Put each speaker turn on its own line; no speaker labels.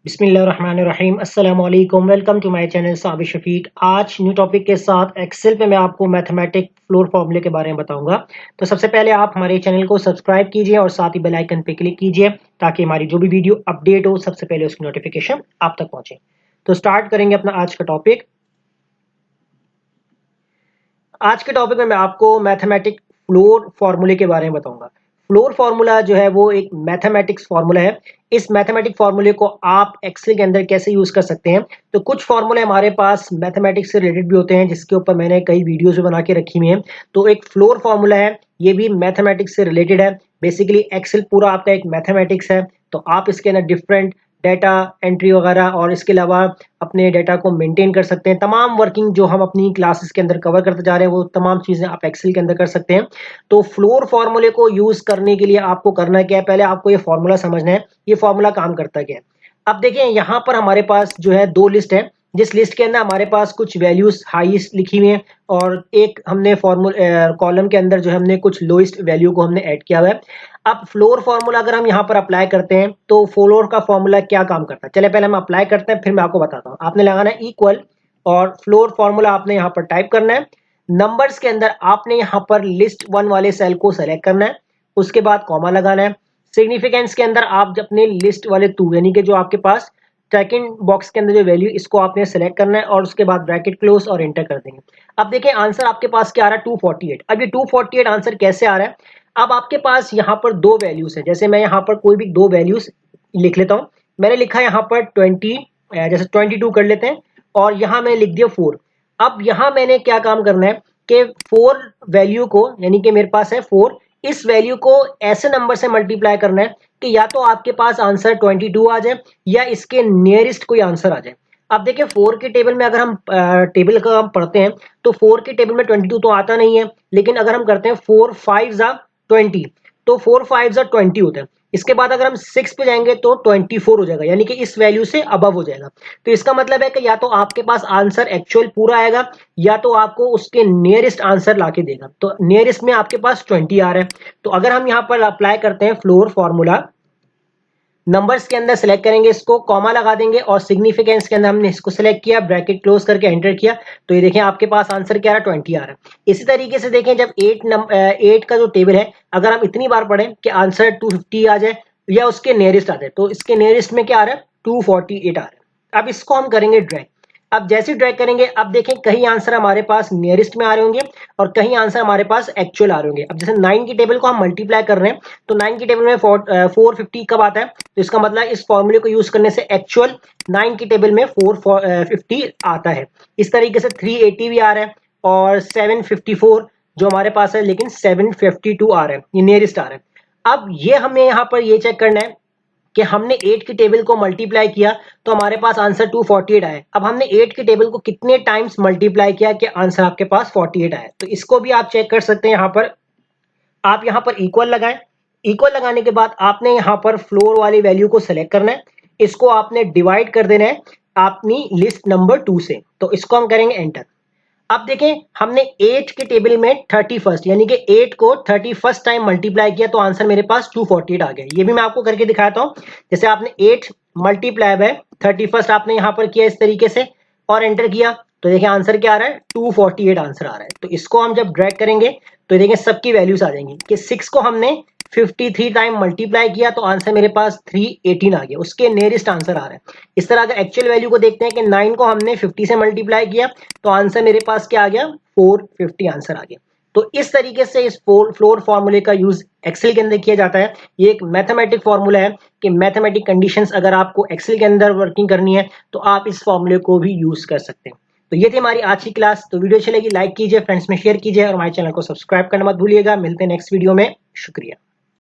बिस्मिल्लाहिर्रहमानिर्रहीम अस्सलाम वालेकुम। Welcome to my channel Sabir Shafiq. आज न्यू टॉपिक के साथ एक्सेल पे मैं आपको मैथमेटिक फ्लोर फॉर्मूले के बारे में बताऊंगा। तो सबसे पहले आप हमारे चैनल को सब्सक्राइब कीजिए और साथ ही बेल आइकन पे क्लिक कीजिए ताकि हमारी जो भी वीडियो अपडेट हो सबसे पहले उसकी नोटिफिकेशन आप तक पहुंचे। तो स्टार्ट करेंगे अपना आज का टॉपिक। आज के टॉपिक में मैं आपको मैथमेटिक फ्लोर फॉर्मूले के बारे में बताऊंगा। फ्लोर फॉर्मूला जो है वो एक मैथमेटिक्स फॉर्मूला है। इस मैथमेटिक फॉर्मूले को आप एक्सेल के अंदर कैसे यूज कर सकते हैं। तो कुछ फॉर्मूले हमारे पास मैथमेटिक्स से रिलेटेड भी होते हैं जिसके ऊपर मैंने कई वीडियोस बना के रखी हुई हैं। तो एक फ्लोर फॉर्मूला है, ये भी मैथमेटिक्स से रिलेटेड है। बेसिकली एक्सेल पूरा आपका एक मैथमेटिक्स है। तो आप इसके अंदर डिफरेंट डेटा एंट्री वगैरह और इसके अलावा अपने डेटा को मेंटेन कर सकते हैं। तमाम वर्किंग जो हम अपनी क्लासेस के अंदर कवर करते जा रहे हैं वो तमाम चीज़ें आप एक्सेल के अंदर कर सकते हैं। तो फ्लोर फॉर्मूले को यूज़ करने के लिए आपको करना क्या है, पहले आपको ये फॉर्मूला समझना है, ये फॉर्मूला काम करता क्या है। अब देखिए यहाँ पर हमारे पास जो है दो लिस्ट है, जिस लिस्ट के अंदर हमारे पास कुछ वैल्यूज हाईएस्ट लिखी हुई हैं और एक हमने कॉलम के अंदर जो है हमने कुछ लोएस्ट वैल्यू को हमने ऐड किया हुआ है। अब फ्लोर फॉर्मूला अगर हम यहाँ पर अप्लाई करते हैं तो फ्लोर का फॉर्मूला क्या काम करता है, चले पहले हम अप्लाई करते हैं फिर मैं आपको बताता हूँ। आपने लगाना है इक्वल और फ्लोर फॉर्मूला आपने यहाँ पर टाइप करना है। नंबर्स के अंदर आपने यहाँ पर लिस्ट 1 वाले सेल को सेलेक्ट करना है, उसके बाद कॉमा लगाना है। सिग्निफिकेंस के अंदर आप अपने लिस्ट वाले 2 यानी कि जो आपके पास सेकंड बॉक्स के अंदर जो वैल्यू इसको आपने सेलेक्ट करना है और उसके बाद ब्रैकेट क्लोज और एंटर कर देंगे। अब देखिए आंसर आपके पास क्या आ रहा है, 248। अब ये 248 आंसर कैसे आ रहा है, अब आपके पास यहाँ पर दो वैल्यूज है। जैसे मैं यहाँ पर कोई भी दो वैल्यूज लिख लेता हूँ। मैंने लिखा है यहाँ पर 20, जैसे 22 कर लेते हैं और यहाँ मैंने लिख दिया 4। अब यहाँ मैंने क्या काम करना है कि 4 वैल्यू को, यानी कि मेरे पास है 4, इस वैल्यू को ऐसे नंबर से मल्टीप्लाई करना है कि या तो आपके पास आंसर 22 आ जाए या इसके नियरेस्ट कोई आंसर आ जाए। अब देखिए 4 के टेबल में अगर हम टेबल का हम पढ़ते हैं तो 4 के टेबल में 22 तो आता नहीं है, लेकिन अगर हम करते हैं 4 5 जा 20 तो 4 5 जा 20 होता है। इसके बाद अगर हम 6 पे जाएंगे तो 24 हो जाएगा, यानी कि इस वैल्यू से अबव हो जाएगा। तो इसका मतलब है कि या तो आपके पास आंसर एक्चुअल पूरा आएगा या तो आपको उसके नियरेस्ट आंसर लाके देगा। तो नियरेस्ट में आपके पास 20 आ रहा है। तो अगर हम यहाँ पर अप्लाई करते हैं फ्लोर फॉर्मूला, नंबर्स के अंदर सेलेक्ट करेंगे, इसको कॉमा लगा देंगे और सिग्निफिकेंस के अंदर हमने इसको सेलेक्ट किया, ब्रैकेट क्लोज करके एंटर किया, तो ये देखें आपके पास आंसर क्या आ रहा है, 20 आ रहा है। इसी तरीके से देखें जब 8 का जो टेबल है अगर हम इतनी बार पढ़ें कि आंसर 250 आ जाए या उसके नियरेस्ट आ जाए, तो इसके नियरेस्ट में क्या आ रहा है, 248 आ रहा है। अब इसको हम करेंगे ड्रैग। अब जैसे ड्रैग करेंगे अब देखें कहीं आंसर हमारे पास नियरेस्ट में आ रहे होंगे और कहीं आंसर हमारे पास एक्चुअल आ रहे होंगे। अब जैसे 9 की टेबल को हम मल्टीप्लाई कर रहे हैं तो 9 की टेबल में 450 कब आता है, तो इसका मतलब इस फॉर्मूले को यूज करने से एक्चुअल 9 की टेबल में 450 आता है। इस तरीके से 380 भी आ रहा है और 754 जो हमारे पास है, लेकिन 752 आ रहा है, ये नियरेस्ट आ रहा है। अब ये हमें यहाँ पर ये चेक करना है कि हमने 8 की टेबल को मल्टीप्लाई किया तो हमारे पास आंसर 248 आया। अब हमने 8 की टेबल को कितने टाइम्स मल्टीप्लाई किया कि आंसर आपके पास 48 आया, तो इसको भी आप चेक कर सकते हैं। यहाँ पर आप यहाँ पर इक्वल लगाएं। इक्वल लगाने के बाद आपने यहाँ पर फ्लोर वाली वैल्यू को सिलेक्ट करना है, इसको आपने डिवाइड कर देना है अपनी लिस्ट नंबर 2 से, तो इसको हम करेंगे एंटर। अब देखें हमने 8 के टेबल में 31 यानी कि 8 को 31 टाइम मल्टीप्लाई किया तो आंसर मेरे पास 248 आ गया। ये भी मैं आपको करके दिखाता हूं। जैसे आपने 8 मल्टीप्लाई बाय 31 आपने यहां पर किया इस तरीके से और एंटर किया तो देखिए आंसर क्या आ रहा है, 248 आंसर आ रहा है। तो इसको हम जब ड्रैग करेंगे तो देखिए सबकी वैल्यूज आ जाएंगी कि 6 को हमने 53 टाइम मल्टीप्लाई किया तो आंसर मेरे पास 318 आ गया, उसके नियरेस्ट आंसर आ रहा है। इस तरह अगर एक्चुअल वैल्यू को देखते हैं कि 9 को हमने 50 से मल्टीप्लाई किया तो आंसर मेरे पास क्या आ गया, 450 आंसर आ गया। तो इस तरीके से इस फ्लोर फॉर्मूले का यूज एक्सेल के अंदर किया जाता है। ये एक मैथमेटिक फॉर्मूला है कि मैथमेटिक कंडीशंस अगर आपको एक्सेल के अंदर वर्किंग करनी है तो आप इस फॉर्मूले को भी यूज कर सकते हैं। तो ये थी हमारी आज की क्लास। तो वीडियो अच्छी लगी लाइक कीजिए, फ्रेंड्स में शेयर कीजिए और हमारे चैनल को सब्सक्राइब करना मत भूलिएगा। मिलते हैं नेक्स्ट वीडियो में, शुक्रिया।